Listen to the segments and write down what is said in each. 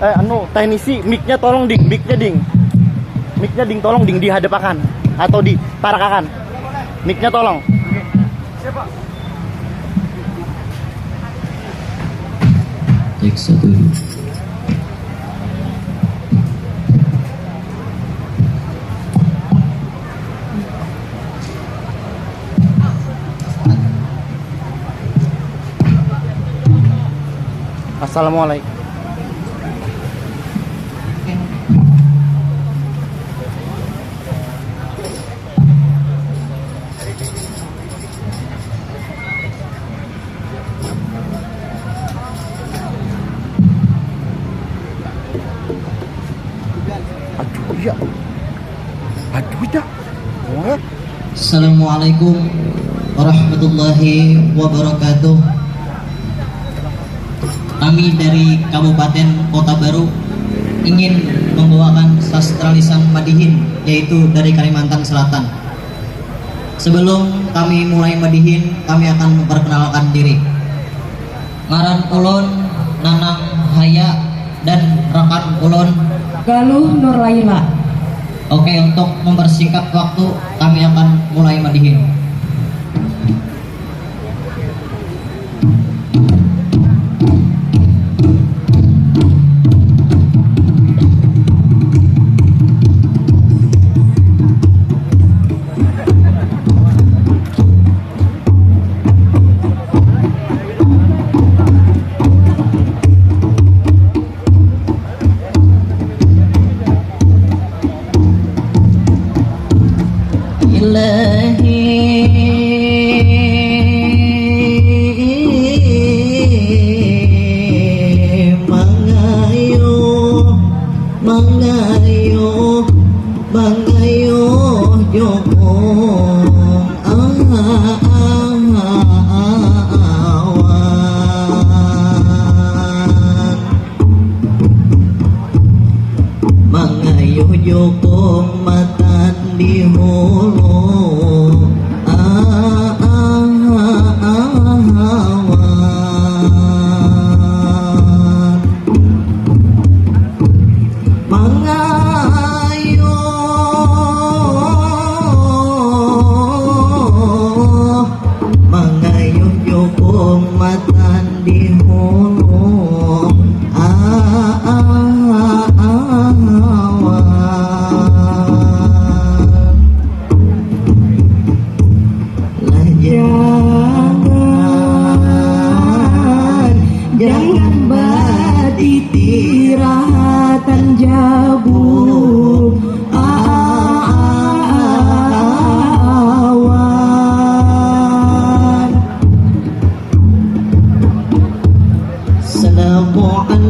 Anu teknisi mic-nya tolong ding, mic-nya ding tolong ding dihadapakan atau di parakakan, mic-nya tolong. Siapa? Cek satu. Assalamualaikum. Assalamualaikum warahmatullahi wabarakatuh. Kami dari Kabupaten Kota Baru ingin membawakan sastra lisan Madihin, yaitu dari Kalimantan Selatan. Sebelum kami mulai madihin, kami akan memperkenalkan diri. Ngaran ulun Nanang Haya dan rekan ulun Galuh Nurlaila. Oke, untuk mempersingkat waktu, kami akan mulai madihin.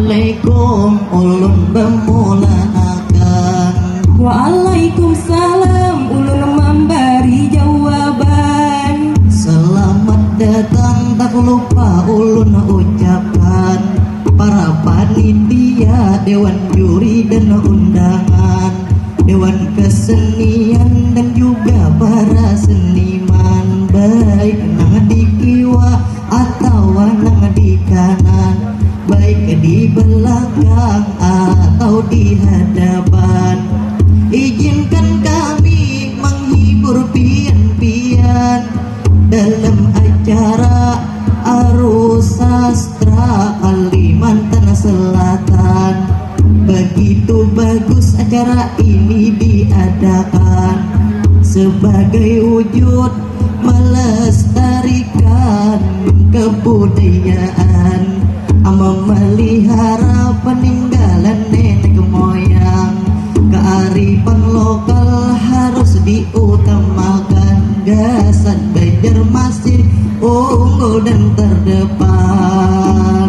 Assalamualaikum ulun bemulakan. Waalaikumsalam ulun memberi jawaban. Selamat datang tak lupa ulun ucapkan para panitia, dewan juri dan undangan, dewan kesenian dan juga para seniman, baik nang di kiwa atau nang di kanan, baik di belakang atau di hadapan. Izinkan kami menghibur pian-pian dalam acara Arus Sastra Kalimantan Selatan. Begitu bagus acara ini diadakan sebagai wujud melestarikan kebudayaan, memelihara peninggalan nenek moyang. Kearifan lokal harus diutamakan, gasan Banjarmasin unggul dan terdepan.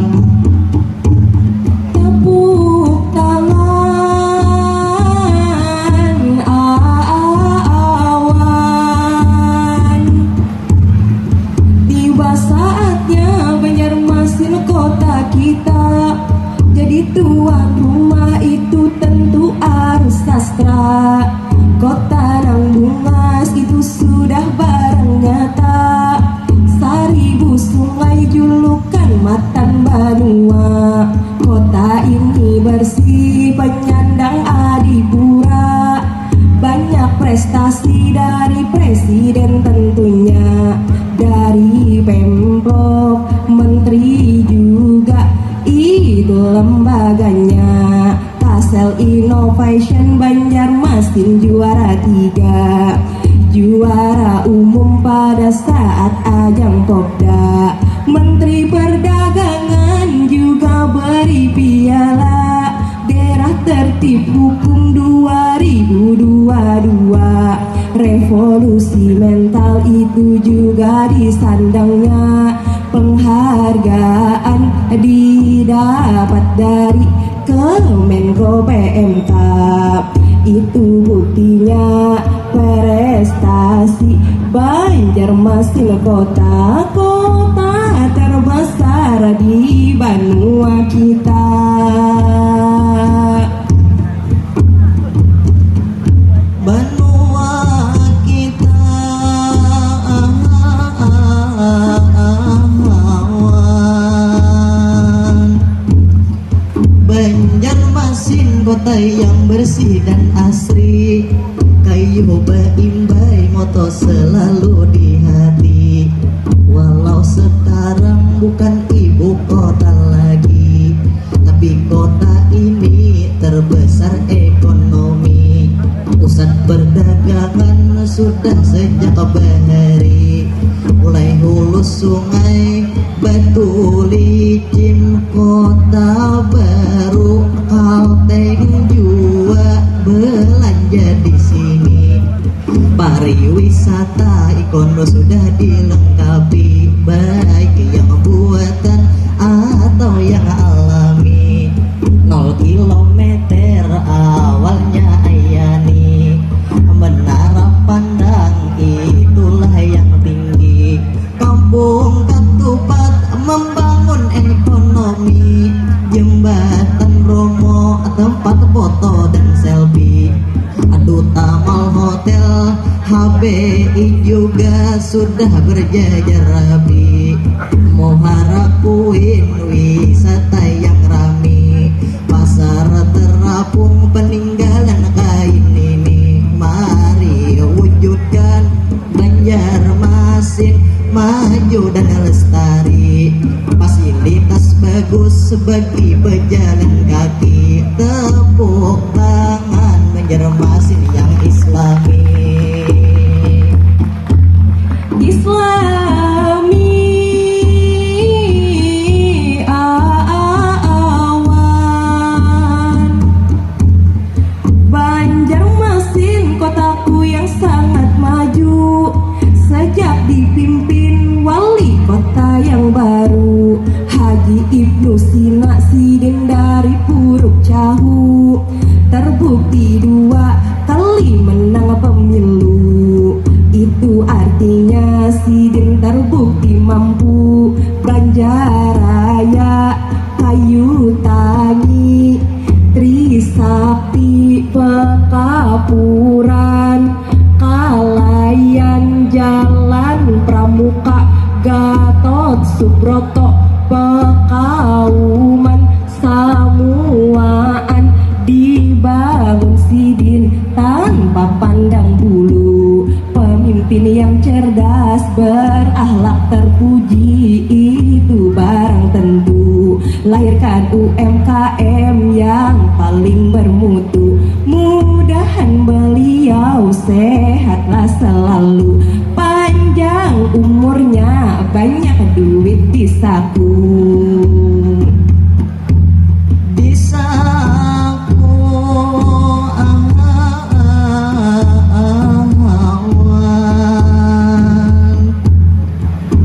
Tepuk tangan awan, tiba saatnya tuan rumah itu tentu harus sastra. Kota Nang Bungas itu sudah barang nyata. Seribu sungai julukan Matan Banua. Kota ini bersih penyandang adipura. Banyak prestasi dari presiden tentunya, dari pemprov, menteri juga itu lembaganya. Kasel Innovation Banjarmasin juara 3, juara umum pada saat ajang Popda. Menteri Perdagangan juga beri piala daerah tertib hukum 2022. Revolusi mental itu juga disandangnya. Penghargaan didapat dari Kemenko PMK. Itu buktinya prestasi Banjarmasin, kota-kota terbesar di Banua kita. Banua kita Banjarmasin, kota yang bersih dan asri. Kayu baimbai moto selalu di hati. Walau sekarang bukan ibu kota lagi, tapi kota ini terbesar ekonomi. Pusat perdagangan sudah sejak bahari. Mulai hulu sungai, batu licin, kota baru, Kalteng juga belanja di sini. Pariwisata ikono sudah dilengkapi, baik yang buatan atau yang alami. 0 kilometer awalnya ayani. Menara pandang itulah yang tinggi. Kampung Ketupat membangun ekonomi. Jembatan Bromo tempat foto dan selfie. Duta Mall Hotel HBI juga sudah berjajar rapi. Muara Kuin wisata yang rame. Pasar terapung peninggalan kain ini. Mari wujudkan Banjarmasin maju dan lestari. Fasilitas bagus bagi pejalan kaki. Tepuk tangan Banjarmasin yang islami. Awan Banjarmasin, kotaku yang sangat maju. Sejak dipimpin wali kota yang baru, Haji Ibnu Sina Sidin dari Puruk Cahu. Terbukti 2 kali menang pemilu. Itu artinya Sidin terbukti mampu. Banjaraya, Kayu Tangi, Trisakti, Pekapuran, Kalayan, Jalan Pramuka, Gatot Subroto, Pekauman, Samuaan dibangun Sidin tanpa pandang bulu. Pemimpin yang cerdas, berakhlak terpuji, itu barang tentu. Lahirkan UMKM yang paling bermutu. Mudahan beliau sehatlah selalu, panjang umurnya, banyak duit di saku.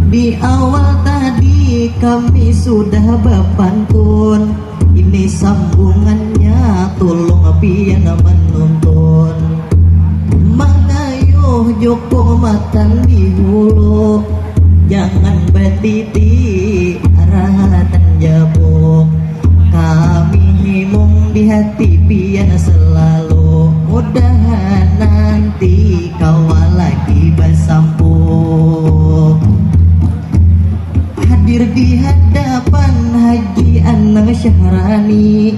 Di awal tadi kami sudah berpantun. Ini sambungannya, tolong pian menuntun. Mengayuh Joko Matan di hulu, jangan bertiti arah dan jabuk. Kami hati pian selalu, mudahan nanti kau lagi bersampu. Hadir di hadapan Haji Anang Syahrani,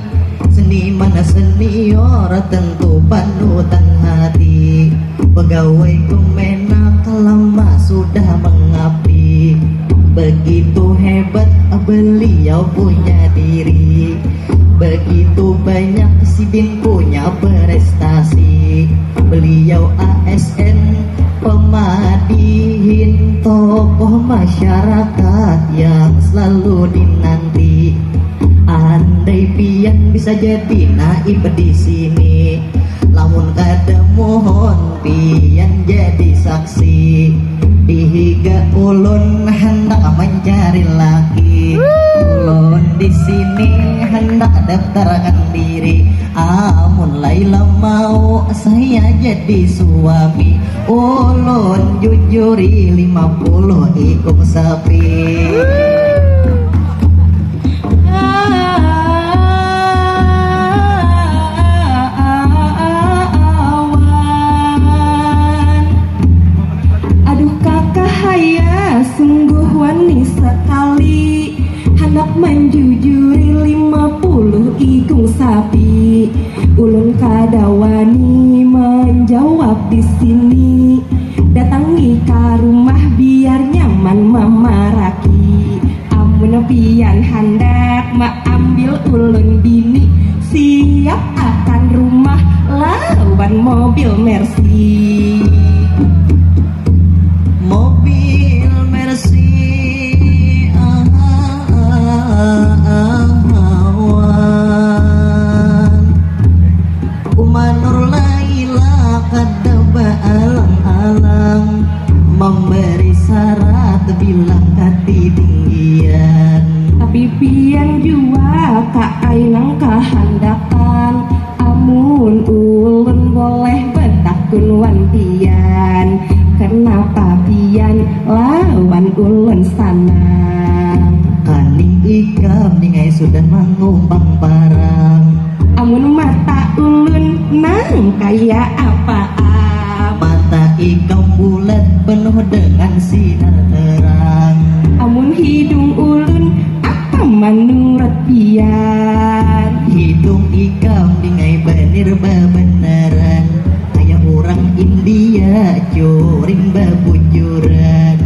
seniman senior tentu panutan hati. Pegawai Kemenak lama sudah mengabdi, begitu hebat beliau punya diri. Begitu banyak Sidin punya prestasi. Beliau ASN pemadihin, tokoh masyarakat yang selalu dinanti. Andai pian bisa jadi naib di sini, lamun kada mohon pian jadi saksi. Dihiga ulun hendak mencari laki, ulun di sini hendak daftarkan diri. Amun Laila mau saya jadi suami, ulun jujuri 50 ikut sapi. Sungguh wani sekali, hendak menjujuri 50 ikung sapi. Ulun kada wani menjawab di sini, datangi ke rumah biar nyaman memaraki. Amun pian hendak ambil ulun bini, siap akan rumah lawan mobil Mercy. Mobil Mercy Umanur Laila kada baalang-alang, memberi syarat bilang ketinggian. Tapi pian jua ka ainang kehendakan, amun ulun boleh betakun wan pian. Kenapa pian lawan ulun sanang? Kaning ikam ningai sudah mengumbang barang. Amun mata ulun nang kaya apa-apa, Mata ikam bulat penuh dengan sinar terang. amun hidung ulun apa menurut pian? Hidung ikam ningai benir bebeneran, kayak orang India curing babujuran.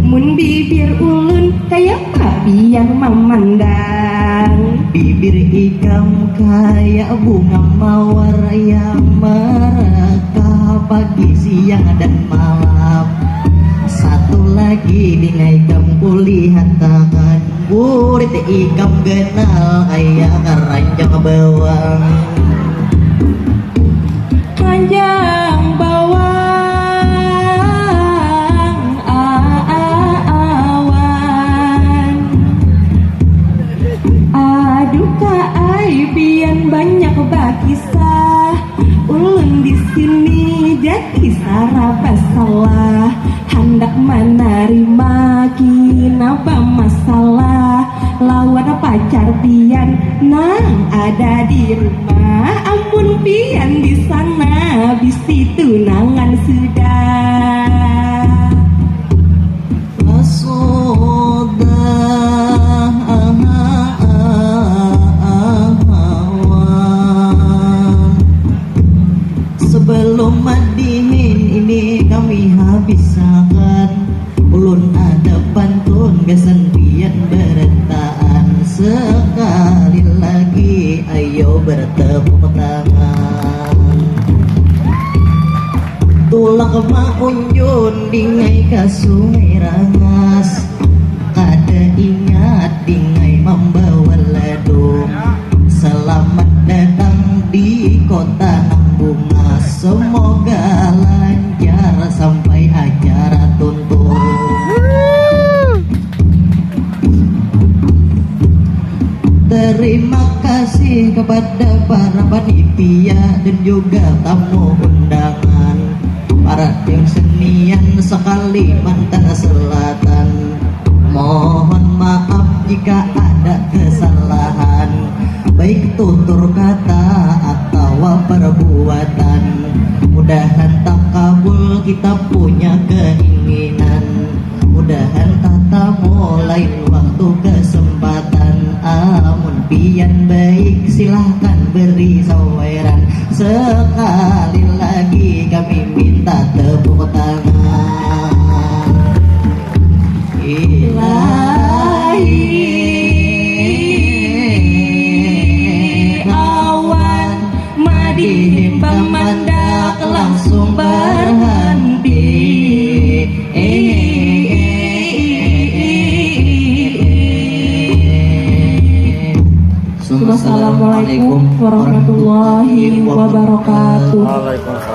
Mun bibir ulun kaya pian memandang, Bibir ikam kayak bunga mawar yang merekah pagi, siang dan malam. Satu lagi ningai ikam kulihat tangan, burit ikam kenal kayak keranjang bawang. panjang bawang awan. Aduh kaai pian banyak bakisah, ulun di sini jadi sarapa salah. Hendak menerima kinapa masalah, lawan pacar pian nang ada di rumah. Amun pian di sana bisi tunangan sudah. Sebelum madihin ini kami habiskan, ulun ada pantun gasan pian berentaan. Sekali lagi ayo bertepuk tangan. Tulang maunjun dingai ke sungai Rangas, kada ingat dingai membawa ladung. Selamat datang di kota Bunga, semoga lancar sampai acara tuntung. Terima kasih kepada para panitia dan juga tamu undangan, para tim senian sekalimantan selatan. Mohon maaf jika ada kesalahan. baik tutur kata atau perbuatan. Mudahan tak kabul kita punya keinginan, mudahan tata mulai waktu kesempatan. Amun pian baik silahkan beri saweran. Sekali lagi kami minta tepuk tangan. Ilahi awan madihim pemandak langsung berhenti. Wassalamualaikum warahmatullahi wabarakatuh. Waalaikumsalam.